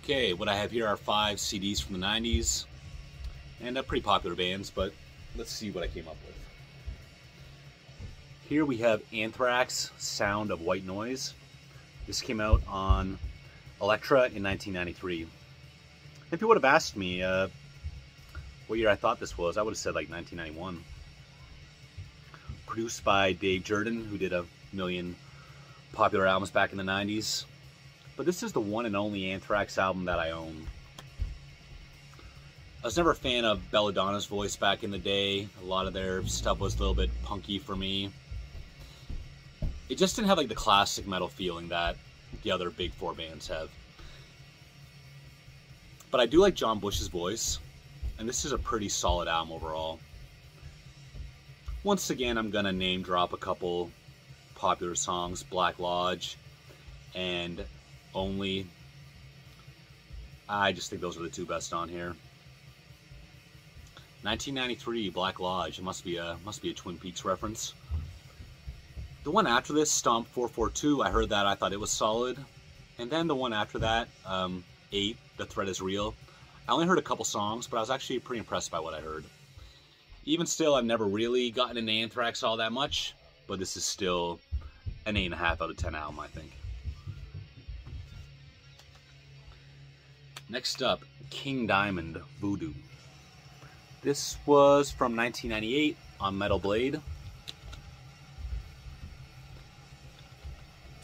Okay, what I have here are 5 CDs from the 90s, and pretty popular bands, but let's see what I came up with. Here we have Anthrax, Sound of White Noise. This came out on Elektra in 1993. If you would have asked me what year I thought this was, I would have said like 1991. Produced by Dave Jordan, who did a million popular albums back in the 90s. But this is the one and only Anthrax album that I own. I was never a fan of Belladonna's voice back in the day. A lot of their stuff was a little bit punky for me. It just didn't have like the classic metal feeling that the other big 4 bands have. But I do like John Bush's voice, and this is a pretty solid album overall. Once again, I'm gonna name drop a couple popular songs: Black Lodge and Only. I just think those are the 2 best on here. 1993, Black Lodge. It must be a Twin Peaks reference. The one after this, Stomp 442, I heard that, I thought it was solid. And then the one after that, 8, The Threat Is Real. I only heard a couple songs, but I was actually pretty impressed by what I heard. Even still, I've never really gotten into Anthrax all that much, but this is still an 8.5 out of 10 album, I think. Next up, King Diamond, Voodoo. This was from 1998 on Metal Blade.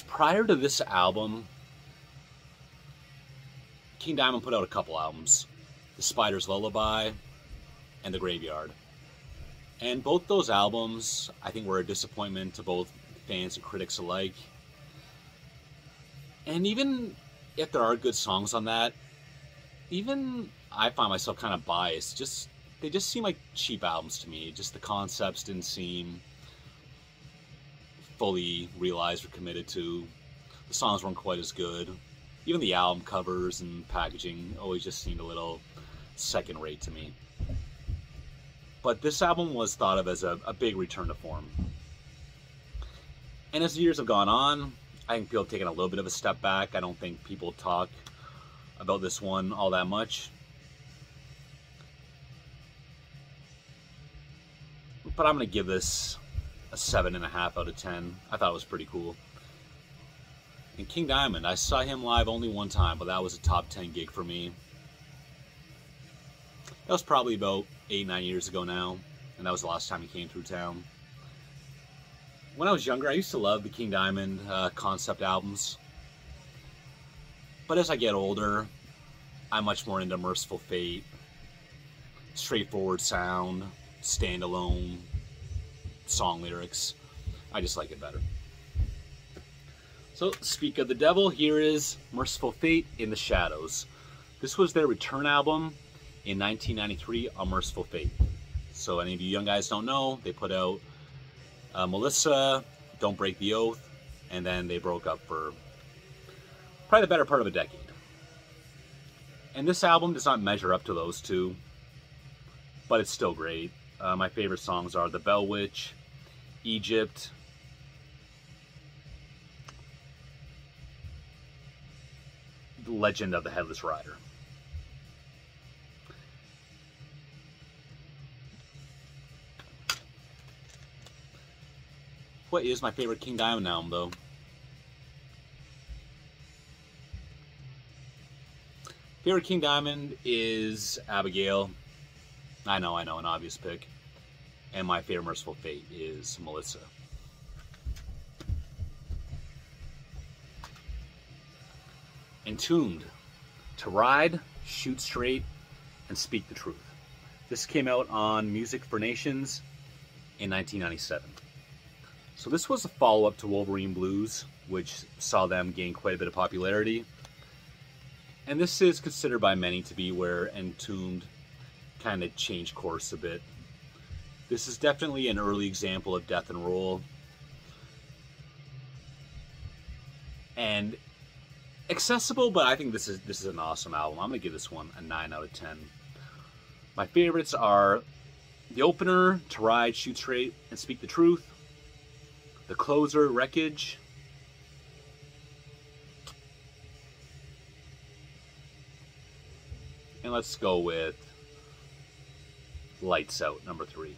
Prior to this album, King Diamond put out a couple albums: The Spider's Lullaby and The Graveyard. And both those albums, I think, were a disappointment to both fans and critics alike. And even if there are good songs on that, even I find myself kind of biased. They just seem like cheap albums to me. Just the concepts didn't seem fully realized or committed to. The songs weren't quite as good. Even the album covers and packaging always just seemed a little second rate to me. But this album was thought of as a big return to form. And as the years have gone on, I think people have taken a little bit of a step back. I don't think people talk about this one all that much. But I'm going to give this a 7.5 out of 10. I thought it was pretty cool. And King Diamond, I saw him live only one time, but that was a top 10 gig for me. That was probably about 8-9 years ago now, and that was the last time he came through town. When I was younger, I used to love the King Diamond concept albums. But as I get older, I'm much more into Merciful Fate, straightforward sound, standalone song lyrics. I just like it better. So, speak of the devil, here is Merciful Fate, In the Shadows. This was their return album in 1993 on Merciful Fate. So any of you young guys don't know, they put out Melissa, Don't Break the Oath, and then they broke up for probably the better part of a decade. And this album does not measure up to those two, but it's still great. My favorite songs are The Bell Witch, Egypt, The Legend of the Headless Rider. What is my favorite King Diamond album, though? Favorite King Diamond is Abigail. I know, an obvious pick. And my favorite Merciful Fate is Melissa. Entombed, To Ride, Shoot Straight, and Speak the Truth. This came out on Music for Nations in 1997. So this was a follow-up to Wolverine Blues, which saw them gain quite a bit of popularity. And this is considered by many to be where Entombed kind of changed course a bit. This is definitely an early example of death and roll. And accessible, but I think this is an awesome album. I'm going to give this one a 9 out of 10. My favorites are the opener, To Ride, Shoot Straight, and Speak the Truth. The closer, Wreckage. And let's go with Lights Out, number 3.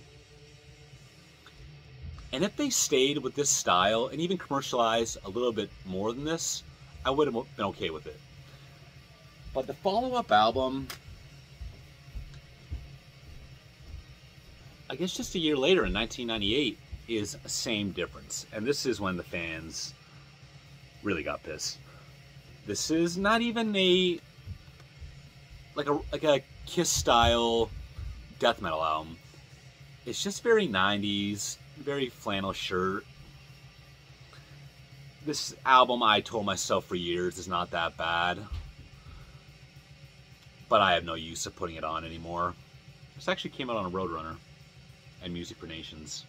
And if they stayed with this style and even commercialized a little bit more than this, I would have been okay with it. But the follow-up album, I guess just a year later in 1998, is the same difference. And this is when the fans really got pissed. This is not even like a Kiss style death metal album. It's just very 90s, very flannel shirt. This album, I told myself for years, is not that bad. But I have no use of putting it on anymore. This actually came out on a Roadrunner and Music for Nations.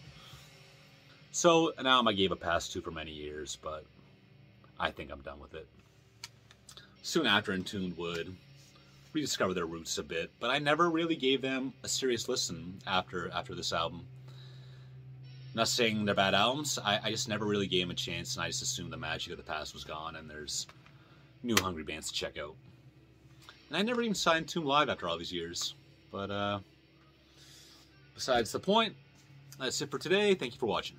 So an album I gave a pass to for many years, but I think I'm done with it. Soon after, Entombed would rediscover their roots a bit, but I never really gave them a serious listen after this album. Not saying they're bad albums, I just never really gave them a chance, and I just assumed the magic of the past was gone and there's new hungry bands to check out. And I never even saw Entombed live after all these years. But besides the point, that's it for today. Thank you for watching.